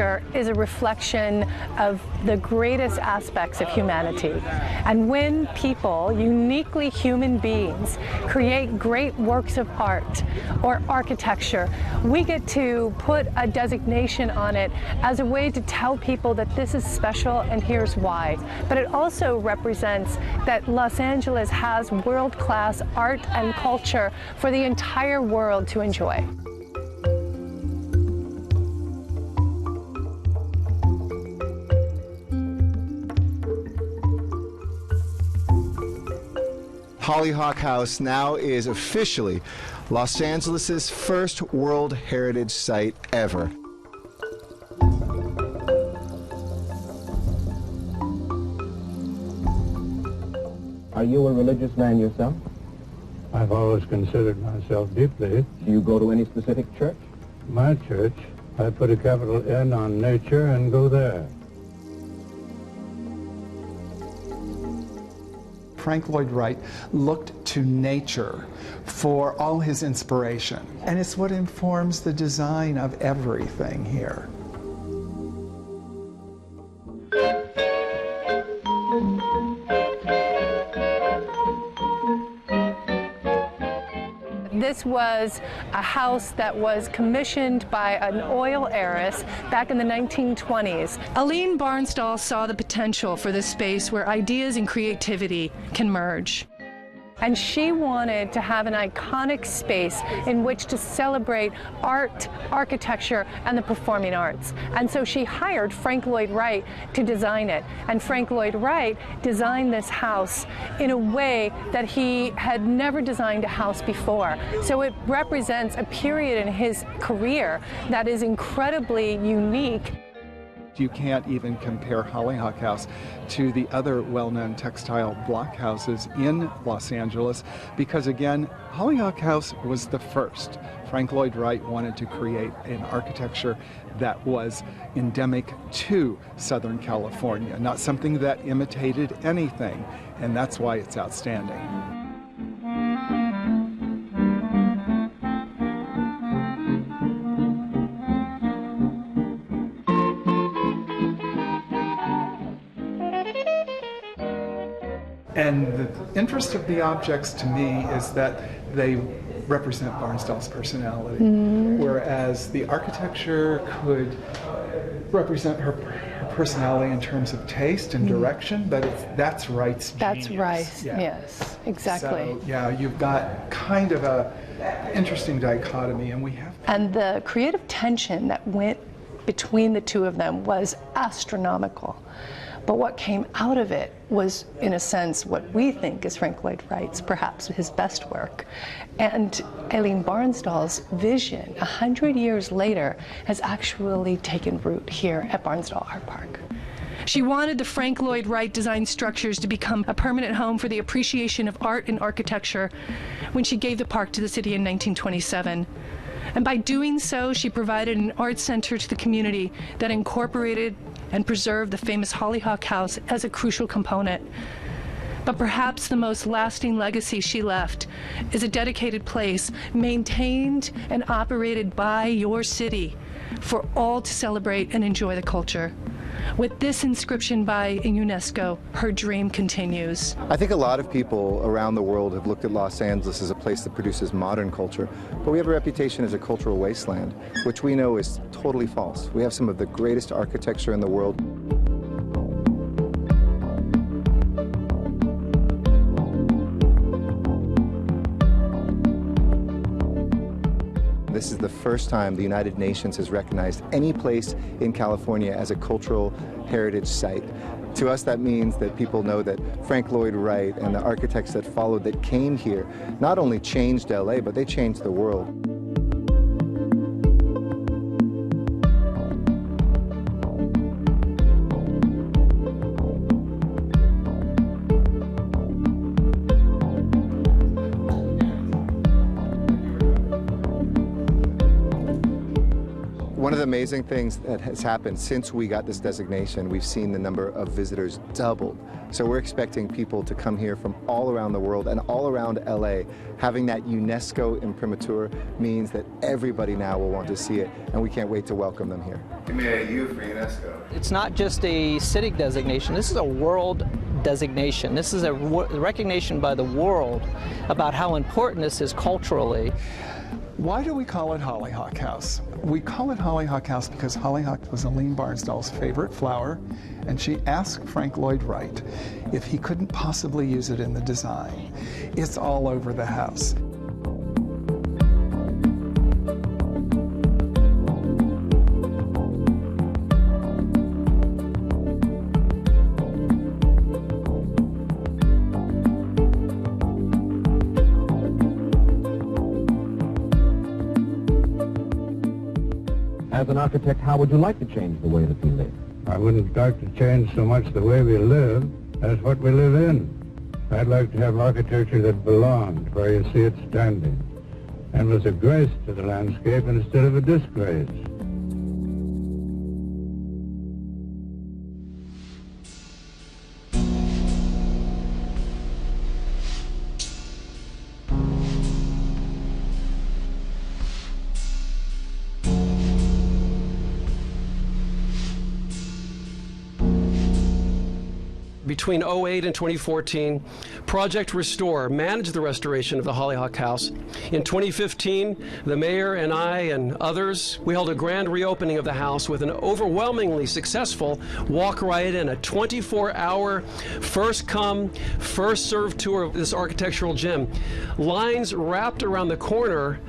architecture is a reflection of the greatest aspects of humanity. And when people, uniquely human beings, create great works of art or architecture, we get to put a designation on it as a way to tell people that this is special and here's why. But it also represents that Los Angeles has world-class art and culture for the entire world to enjoy. Hollyhock House now is officially Los Angeles' first World Heritage Site ever. Are you a religious man yourself? I've always considered myself deeply. Do you go to any specific church? My church, I put a capital N on nature and go there. Frank Lloyd Wright looked to nature for all his inspiration, and it's what informs the design of everything here. This was a house that was commissioned by an oil heiress back in the 1920s. Aline Barnsdall saw the potential for this space where ideas and creativity can merge. And she wanted to have an iconic space in which to celebrate art, architecture, and the performing arts. And so she hired Frank Lloyd Wright to design it. And Frank Lloyd Wright designed this house in a way that he had never designed a house before. So it represents a period in his career that is incredibly unique. You can't even compare Hollyhock House to the other well-known textile block houses in Los Angeles because, again, Hollyhock House was the first. Frank Lloyd Wright wanted to create an architecture that was endemic to Southern California, not something that imitated anything, and that's why it's outstanding. And the interest of the objects to me is that they represent Barnsdall's personality, whereas the architecture could represent her personality in terms of taste and direction, but that's Wright's genius. That's Wright, yes, exactly. So, yeah, you've got kind of a interesting dichotomy, and we have... And the creative tension that went between the two of them was astronomical. But what came out of it was, in a sense, what we think is Frank Lloyd Wright's, perhaps his best work. And Aline Barnsdall's vision, 100 years later, has actually taken root here at Barnsdall Art Park. She wanted the Frank Lloyd Wright designed structures to become a permanent home for the appreciation of art and architecture when she gave the park to the city in 1927. And by doing so, she provided an art center to the community that incorporated and preserved the famous Hollyhock House as a crucial component. But perhaps the most lasting legacy she left is a dedicated place maintained and operated by your city for all to celebrate and enjoy the culture. With this inscription by UNESCO, her dream continues. I think a lot of people around the world have looked at Los Angeles as a place that produces modern culture, but we have a reputation as a cultural wasteland, which we know is totally false. We have some of the greatest architecture in the world. This is the first time the United Nations has recognized any place in California as a cultural heritage site. To us, that means that people know that Frank Lloyd Wright and the architects that followed that came here not only changed LA, but they changed the world. One of the amazing things that has happened since we got this designation. We've seen the number of visitors doubled. So we're expecting people to come here from all around the world and all around LA. Having that UNESCO imprimatur means that everybody now will want to see it, and we can't wait to welcome them here. Give me a U for UNESCO. It's not just a civic designation, this is a world designation. This is a recognition by the world about how important this is culturally. Why do we call it Hollyhock House? We call it Hollyhock House because hollyhock was Aline Barnsdall's favorite flower, and she asked Frank Lloyd Wright if he couldn't possibly use it in the design. It's all over the house. As an architect, how would you like to change the way that we live? I wouldn't like to change so much the way we live as what we live in. I'd like to have architecture that belonged where you see it standing and was a grace to the landscape instead of a disgrace. Between 2008 and 2014, Project Restore managed the restoration of the Hollyhock House. In 2015, the mayor and I and others, we held a grand reopening of the house with an overwhelmingly successful walk right and a 24-hour first come, first served tour of this architectural gem. Lines wrapped around the corner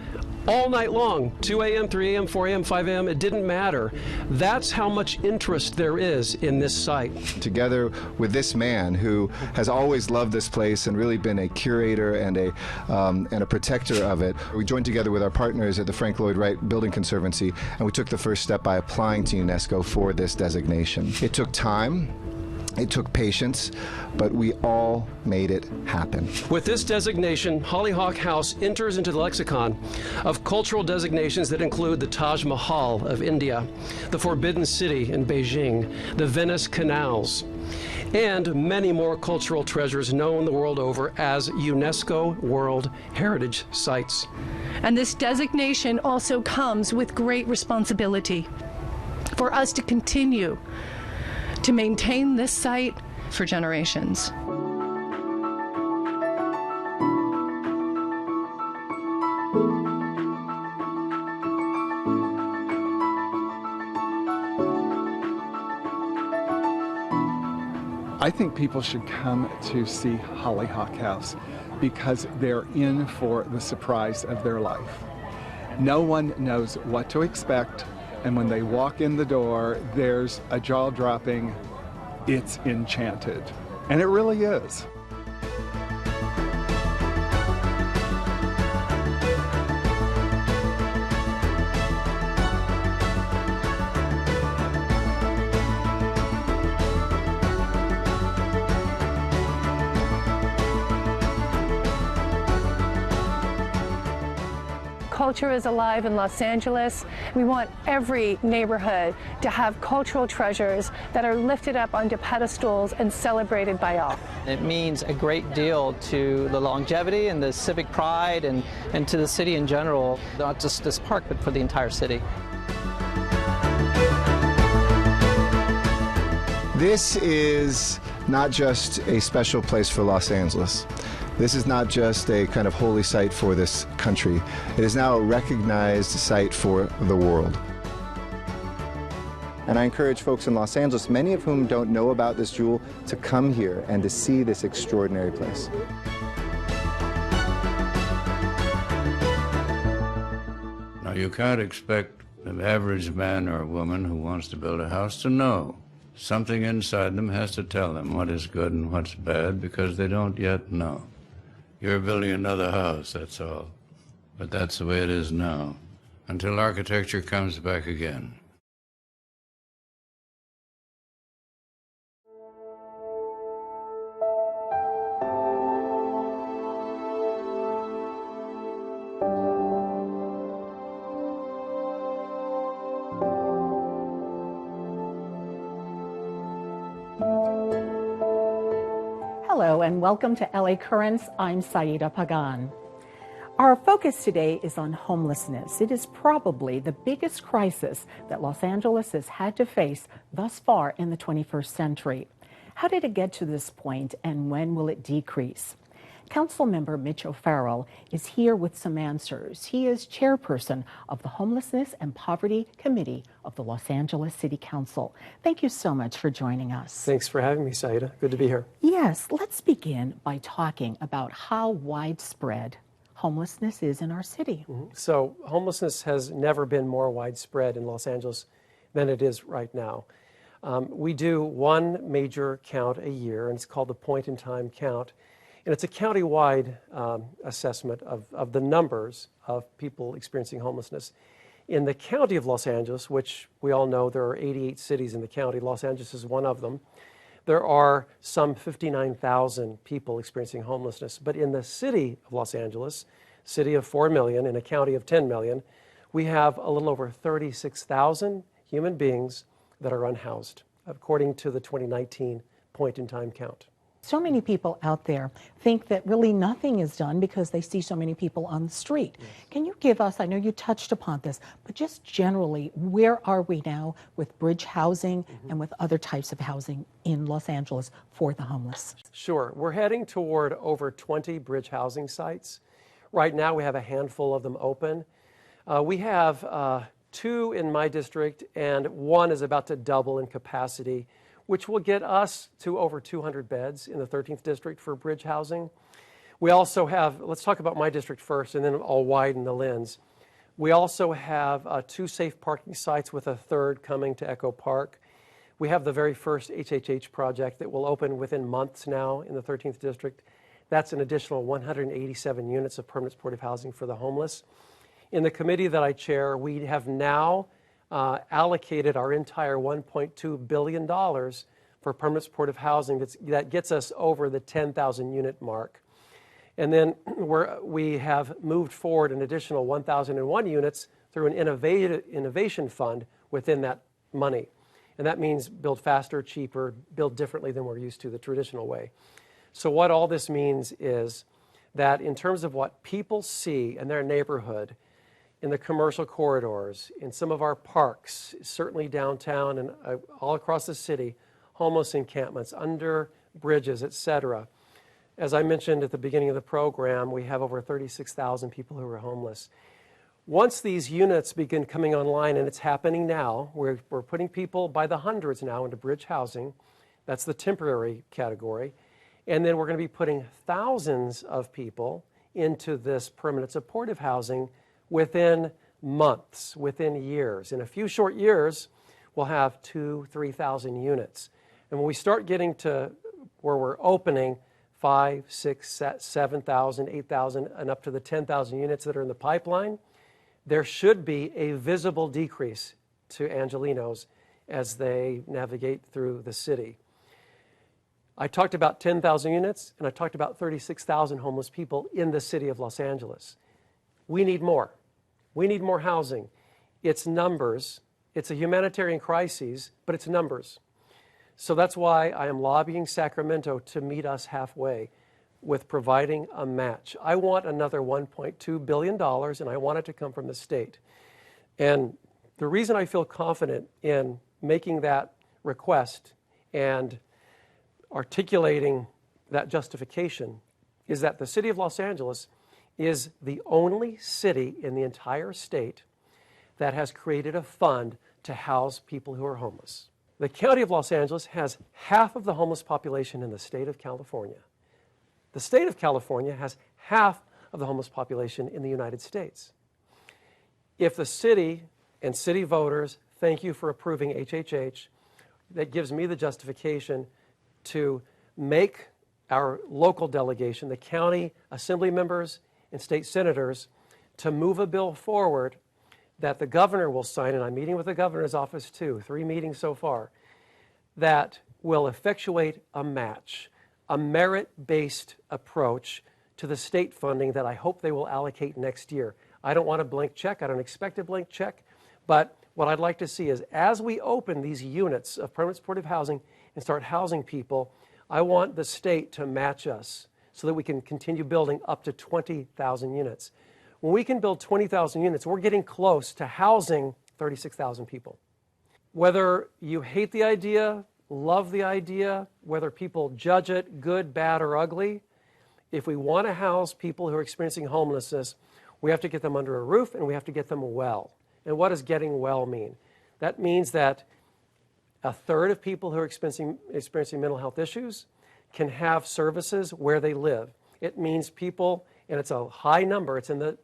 all night long, 2 a.m., 3 a.m., 4 a.m., 5 a.m., it didn't matter. That's how much interest there is in this site. Together with this man who has always loved this place and really been a curator and a protector of it, we joined together with our partners at the Frank Lloyd Wright Building Conservancy, and we took the first step by applying to UNESCO for this designation. It took time. It took patience, but we all made it happen. With this designation, Hollyhock House enters into the lexicon of cultural designations that include the Taj Mahal of India, the Forbidden City in Beijing, the Venice Canals, and many more cultural treasures known the world over as UNESCO World Heritage Sites. And this designation also comes with great responsibility for us to continue to maintain this site for generations. I think people should come to see Hollyhock House because they're in for the surprise of their life. No one knows what to expect, and when they walk in the door, there's a jaw-dropping, it's enchanted. And it really is. Culture is alive in Los Angeles. We want every neighborhood to have cultural treasures that are lifted up onto pedestals and celebrated by all. It means a great deal to the longevity and the civic pride and to the city in general, not just this park, but for the entire city. This is not just a special place for Los Angeles. This is not just a kind of holy site for this country. It is now a recognized site for the world. And I encourage folks in Los Angeles, many of whom don't know about this jewel, to come here and to see this extraordinary place. Now, you can't expect an average man or woman who wants to build a house to know. Something inside them has to tell them what is good and what's bad because they don't yet know. You're building another house, that's all. But that's the way it is now, until architecture comes back again. Hello and welcome to LA Currents. I'm Saida Pagan. Our focus today is on homelessness. It is probably the biggest crisis that Los Angeles has had to face thus far in the 21st century. How did it get to this point and when will it decrease? Councilmember Mitch O'Farrell is here with some answers. He is chairperson of the Homelessness and Poverty Committee of the Los Angeles City Council. Thank you so much for joining us. Thanks for having me, Saida. Good to be here. Yes, let's begin by talking about how widespread homelessness is in our city. So homelessness has never been more widespread in Los Angeles than it is right now. We do one major count a year, and it's called the point-in-time count. And it's a county-wide assessment of the numbers of people experiencing homelessness. In the county of Los Angeles, which we all know there are 88 cities in the county, Los Angeles is one of them, there are some 59,000 people experiencing homelessness. But in the city of Los Angeles, city of 4 million, in a county of 10 million, we have a little over 36,000 human beings that are unhoused, according to the 2019 point-in-time count. So many people out there think that really nothing is done because they see so many people on the street. Yes. Can you give us, I know you touched upon this, but just generally, where are we now with bridge housing and with other types of housing in Los Angeles for the homeless? Sure. We're heading toward over 20 bridge housing sites. Right now, we have a handful of them open. We have 2 in my district, and 1 is about to double in capacity, which will get us to over 200 beds in the 13th district for bridge housing. We also have, let's talk about my district first, and then I'll widen the lens. We also have 2 safe parking sites with a 3rd coming to Echo Park. We have the very first HHH project that will open within months now in the 13th district. That's an additional 187 units of permanent supportive housing for the homeless. In the committee that I chair, we have now allocated our entire $1.2 billion for permanent supportive housing that gets us over the 10,000 unit mark. And then we have moved forward an additional 1,001 units through an innovation fund within that money. And that means build faster, cheaper, build differently than we're used to, the traditional way. So what all this means is that in terms of what people see in their neighborhood, in the commercial corridors, in some of our parks, certainly downtown and all across the city, homeless encampments, under bridges, etc. As I mentioned at the beginning of the program, we have over 36,000 people who are homeless. Once these units begin coming online, and it's happening now, we're putting people by the hundreds now into bridge housing. That's the temporary category. And then we're going to be putting thousands of people into this permanent supportive housing within months, within years. In a few short years, we'll have 2,000 to 3,000 units. And when we start getting to where we're opening 5,000, 6,000, 7,000, 8,000, and up to the 10,000 units that are in the pipeline, there should be a visible decrease to Angelenos as they navigate through the city. I talked about 10,000 units, and I talked about 36,000 homeless people in the city of Los Angeles. We need more. We need more housing. It's numbers. It's a humanitarian crisis, but it's numbers. So that's why I am lobbying Sacramento to meet us halfway with providing a match. I want another $1.2 billion, and I want it to come from the state. And the reason I feel confident in making that request and articulating that justification is that the city of Los Angeles is the only city in the entire state that has created a fund to house people who are homeless. The county of Los Angeles has half of the homeless population in the state of California. The state of California has half of the homeless population in the United States. If the city and city voters, thank you for approving HHH, that gives me the justification to make our local delegation, the county assembly members and state senators, to move a bill forward that the governor will sign, and I'm meeting with the governor's office too, 3 meetings so far, that will effectuate a match, a merit-based approach to the state funding that I hope they will allocate next year. I don't want a blank check. I don't expect a blank check. But what I'd like to see is as we open these units of permanent supportive housing and start housing people, I want the state to match us so that we can continue building up to 20,000 units. When we can build 20,000 units, we're getting close to housing 36,000 people. Whether you hate the idea, love the idea, whether people judge it good, bad, or ugly, if we want to house people who are experiencing homelessness, we have to get them under a roof and we have to get them well. And what does getting well mean? That means that a third of people who are experiencing mental health issues can have services where they live. It means people, and it's a high number, it's in the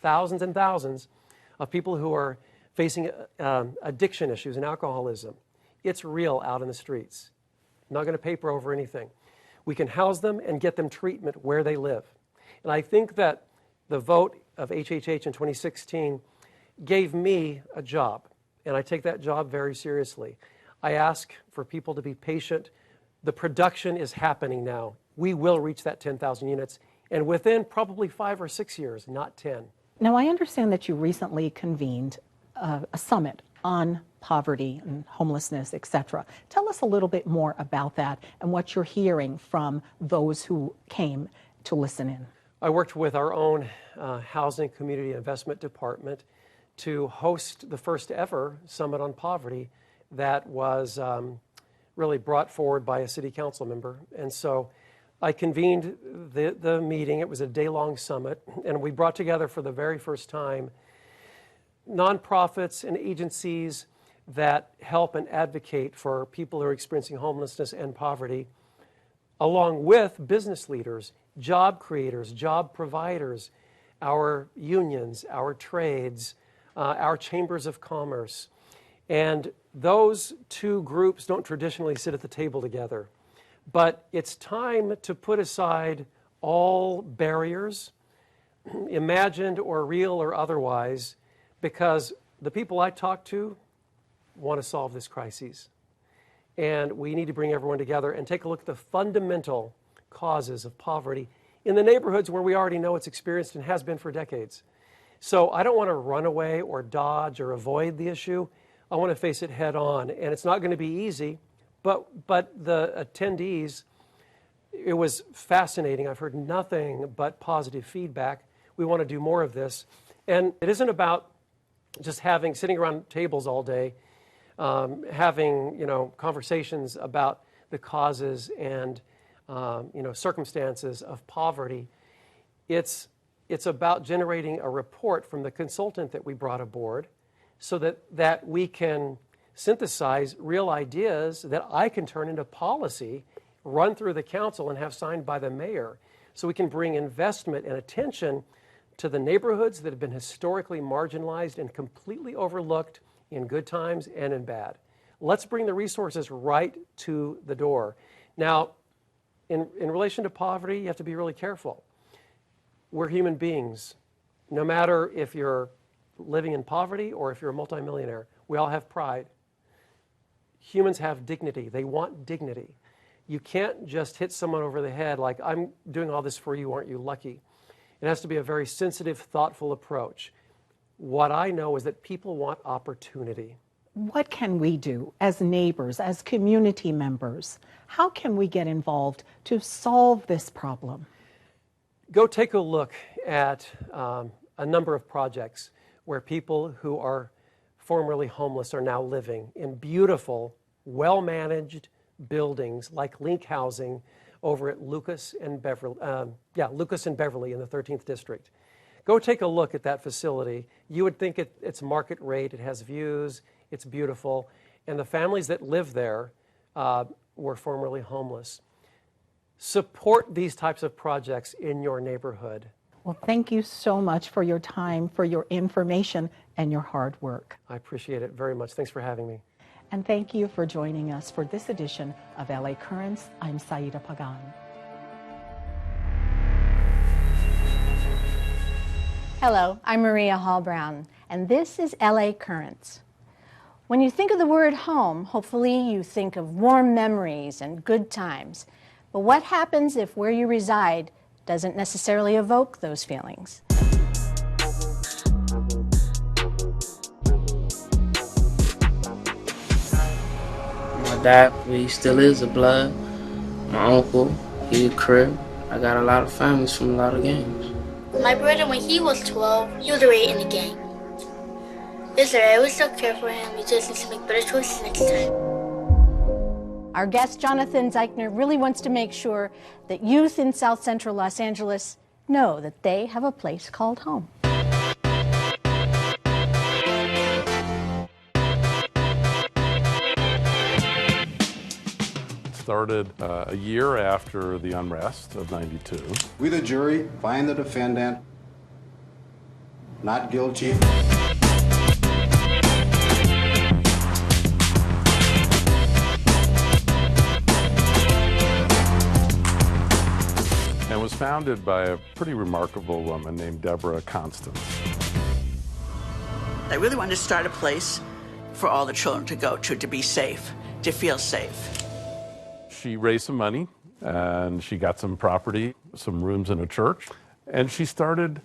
thousands and thousands of people who are facing addiction issues and alcoholism. It's real out in the streets. I'm not going to paper over anything. We can house them and get them treatment where they live. And I think that the vote of HHH in 2016 gave me a job, and I take that job very seriously. I ask for people to be patient. The production is happening now. We will reach that 10,000 units, and within probably 5 or 6 years, not 10. Now, I understand that you recently convened a summit on poverty and homelessness, etc. Tell us a little bit more about that and what you're hearing from those who came to listen in. I worked with our own Housing Community Investment Department to host the first ever Summit on Poverty that was really brought forward by a city council member. And so I convened the meeting. It was a day-long summit, and we brought together for the very first time nonprofits and agencies that help and advocate for people who are experiencing homelessness and poverty, along with business leaders, job creators, job providers, our unions, our trades, our chambers of commerce. And those two groups don't traditionally sit at the table together. But it's time to put aside all barriers, imagined or real or otherwise, because the people I talk to want to solve this crisis. And we need to bring everyone together and take a look at the fundamental causes of poverty in the neighborhoods where we already know it's experienced and has been for decades. So I don't want to run away or dodge or avoid the issue. I want to face it head on. And it's not going to be easy, but the attendees, it was fascinating. I've heard nothing but positive feedback. We want to do more of this. And it isn't about just sitting around tables all day, having conversations about the causes and circumstances of poverty. It's about generating a report from the consultant that we brought aboard so that we can synthesize real ideas that I can turn into policy, run through the council, and have signed by the mayor, so we can bring investment and attention to the neighborhoods that have been historically marginalized and completely overlooked in good times and in bad. Let's bring the resources right to the door. Now, in relation to poverty, you have to be really careful. We're human beings. No matter if you're living in poverty or if you're a multimillionaire, we all have pride. Humans have dignity. They want dignity. You can't just hit someone over the head like, I'm doing all this for you, aren't you lucky? It has to be a very sensitive, thoughtful approach. What I know is that people want opportunity. What can we do as neighbors, as community members? How can we get involved to solve this problem? Go take a look at a number of projects where people who are formerly homeless are now living in beautiful, well-managed buildings like Link Housing over at Lucas and Beverly in the 13th District. Go take a look at that facility. You would think it's market rate, it has views, it's beautiful, and the families that live there were formerly homeless. Support these types of projects in your neighborhood. Well, thank you so much for your time, for your information, and your hard work. I appreciate it very much. Thanks for having me. And thank you for joining us for this edition of LA Currents. I'm Saida Pagan. Hello, I'm Maria Hall Brown, and this is LA Currents. When you think of the word home, hopefully you think of warm memories and good times. But what happens if where you reside doesn't necessarily evoke those feelings? My dad, he still is a blood. My uncle, he a crib. I got a lot of families from a lot of games. My brother, when he was 12, he was already in the game. Yes, sir, I will still care for him. We just need to make better choices next time. Our guest, Jonathan Zeichner, really wants to make sure that youth in South Central Los Angeles know that they have a place called home. Started a year after the unrest of '92. We, the jury, find the defendant not guilty. And was founded by a pretty remarkable woman named Deborah Constance. I really wanted to start a place for all the children to go to be safe, to feel safe. She raised some money, and she got some property, some rooms in a church, and she started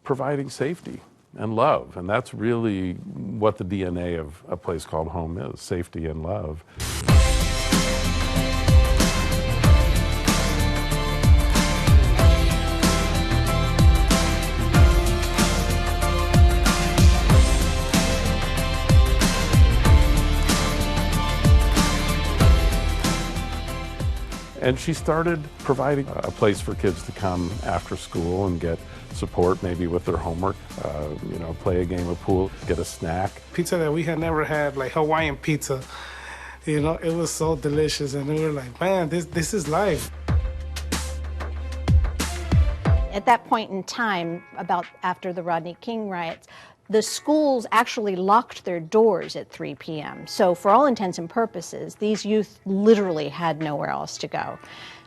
providing safety and love. And that's really what the DNA of a place called home is, safety and love. And she started providing a place for kids to come after school and get support, maybe with their homework, play a game of pool, get a snack. Pizza that we had never had, like Hawaiian pizza, it was so delicious, and we were like, man, this is life. At that point in time, about after the Rodney King riots, the schools actually locked their doors at 3 p.m. So for all intents and purposes, these youth literally had nowhere else to go.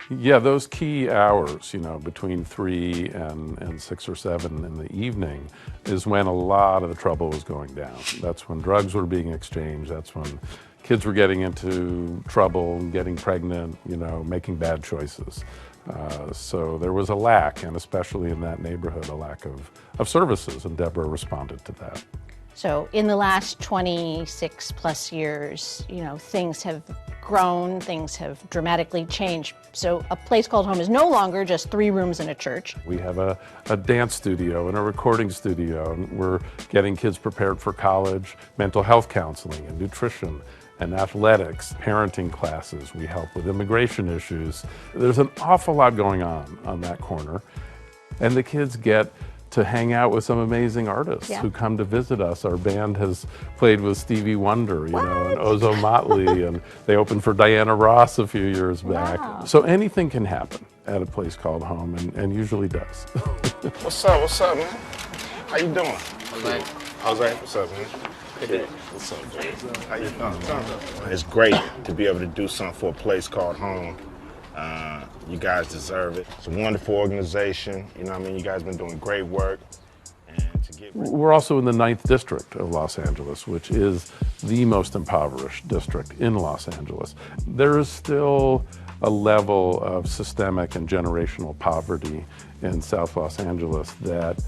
Yeah, those key hours, between 3 and 6 or 7 in the evening is when a lot of the trouble was going down. That's when drugs were being exchanged. That's when kids were getting into trouble, getting pregnant, making bad choices. So there was a lack, and especially in that neighborhood, a lack of services, and Deborah responded to that. So in the last 26 plus years, things have grown, things have dramatically changed. So a place called home is no longer just 3 rooms in a church. We have a dance studio and a recording studio, and we're getting kids prepared for college, mental health counseling and nutrition, and athletics, parenting classes. We help with immigration issues. There's an awful lot going on that corner. And the kids get to hang out with some amazing artists who come to visit us. Our band has played with Stevie Wonder, and Ozo Motley, and they opened for Diana Ross a few years back. Wow. So anything can happen at a place called home, and usually does. What's up, man? How you doing? Jose, what's up, man? What's up, Jay? How you doing? It's great to be able to do something for a place called home. You guys deserve it. It's a wonderful organization. You guys been doing great work. We're also in the 9th District of Los Angeles, which is the most impoverished district in Los Angeles. There is still a level of systemic and generational poverty in South Los Angeles that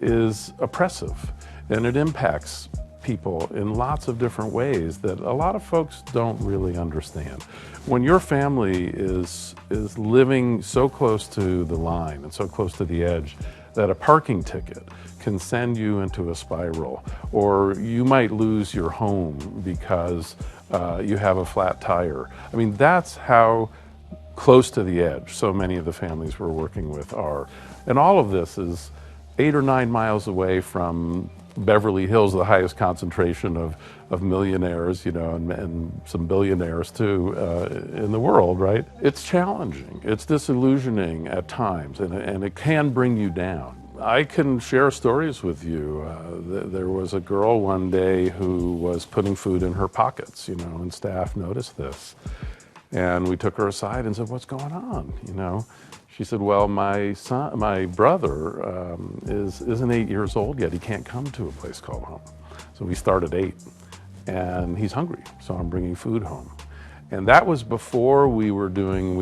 is oppressive, and it impacts people in lots of different ways that a lot of folks don't really understand. When your family is living so close to the line and so close to the edge that a parking ticket can send you into a spiral, or you might lose your home because you have a flat tire. I mean, that's how close to the edge so many of the families we're working with are. And all of this is 8 or 9 miles away from Beverly Hills, the highest concentration of millionaires, and some billionaires too in the world, right? It's challenging. It's disillusioning at times, and it can bring you down. I can share stories with you. There was a girl one day who was putting food in her pockets, and staff noticed this. And we took her aside and said, "What's going on?" She said, "Well, my brother isn't 8 years old yet. He can't come to a place called home. So we start at 8, and he's hungry, so I'm bringing food home." And that was before we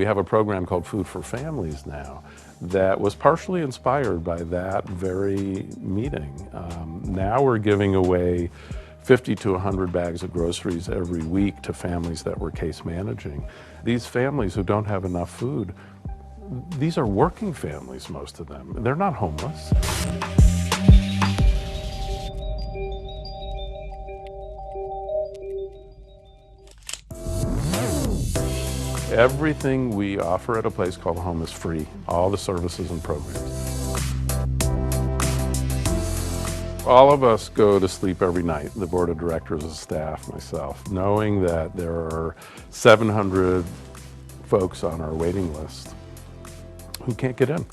have a program called Food for Families now that was partially inspired by that very meeting. Now we're giving away 50 to 100 bags of groceries every week to families that we're case managing. These families who don't have enough food, these are working families, most of them. They're not homeless. Everything we offer at a place called home is free, all the services and programs. All of us go to sleep every night, the board of directors, the staff, myself, knowing that there are 700 folks on our waiting list who can't get in.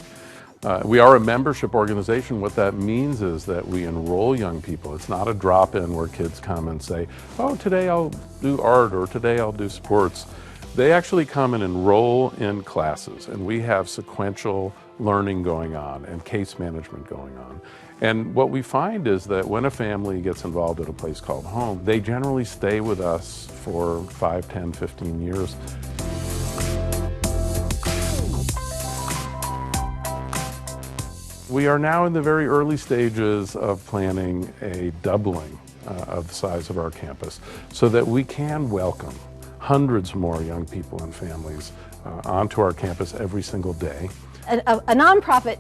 We are a membership organization. What that means is that we enroll young people. It's not a drop-in where kids come and say, oh, today I'll do art or today I'll do sports. They actually come and enroll in classes, and we have sequential learning going on and case management going on. And what we find is that when a family gets involved at a place called home, they generally stay with us for 5, 10, 15 years. We are now in the very early stages of planning a doubling of the size of our campus so that we can welcome hundreds more young people and families onto our campus every single day. A nonprofit,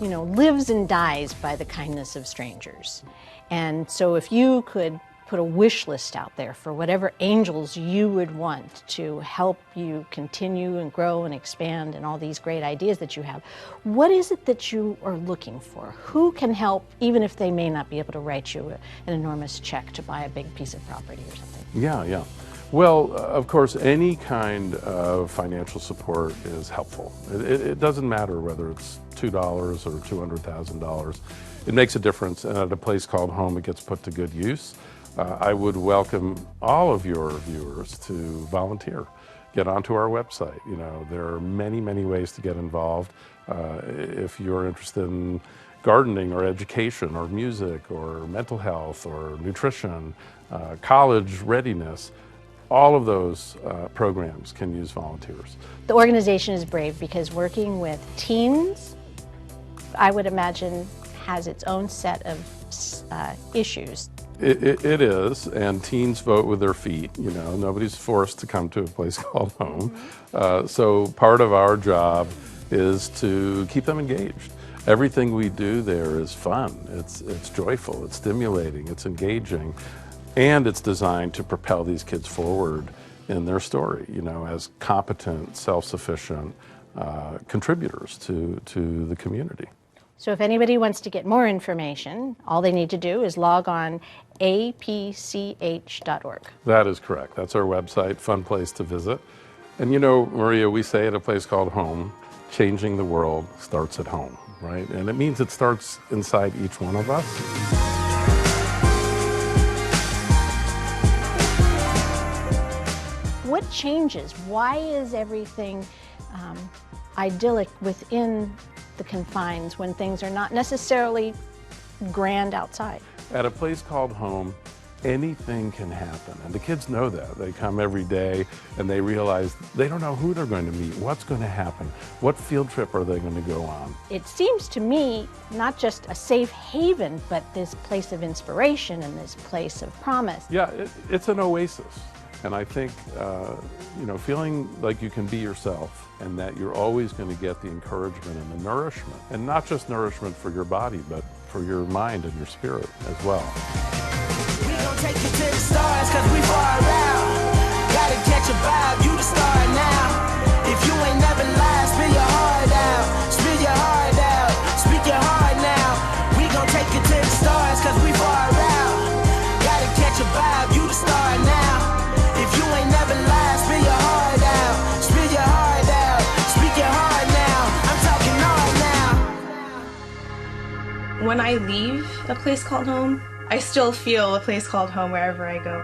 lives and dies by the kindness of strangers. And so if you could put a wish list out there for whatever angels you would want to help you continue and grow and expand and all these great ideas that you have, what is it that you are looking for? Who can help, even if they may not be able to write you an enormous check to buy a big piece of property or something? Yeah. Well, of course, any kind of financial support is helpful. It doesn't matter whether it's $2 or $200,000. It makes a difference, and at a place called home, it gets put to good use. I would welcome all of your viewers to volunteer. Get onto our website. There are many, many ways to get involved. If you're interested in gardening or education or music or mental health or nutrition, college readiness, all of those programs can use volunteers. The organization is brave because working with teens, I would imagine, has its own set of issues. It is, and teens vote with their feet. Nobody's forced to come to a place called home. So part of our job is to keep them engaged. Everything we do there is fun. It's joyful, it's stimulating, it's engaging. And it's designed to propel these kids forward in their story, as competent, self-sufficient contributors to the community. So if anybody wants to get more information, all they need to do is log on apch.org. That is correct. That's our website, fun place to visit. And Maria, we say at a place called home, changing the world starts at home, right? And it means it starts inside each one of us. What changes? Why is everything idyllic within the confines when things are not necessarily grand outside? At a place called home, anything can happen. And the kids know that. They come every day and they realize they don't know who they're going to meet, what's going to happen, what field trip are they going to go on. It seems to me not just a safe haven, but this place of inspiration and this place of promise. Yeah, it's an oasis. And I think, feeling like you can be yourself and that you're always going to get the encouragement and the nourishment, and not just nourishment for your body, but for your mind and your spirit as well. We gon' take you to the stars, 'cause we far out. Gotta catch a vibe, you the star now. If you ain't never lied, spill your heart out. Spill your heart out, speak your heart now. We gon' take you to the stars, 'cause we far out. Gotta catch a vibe, you the star now. If you ain't never lied, spill your heart out. Spill your heart out, speak your heart now. I'm talking all now. When I leave a place called home, I still feel a place called home wherever I go.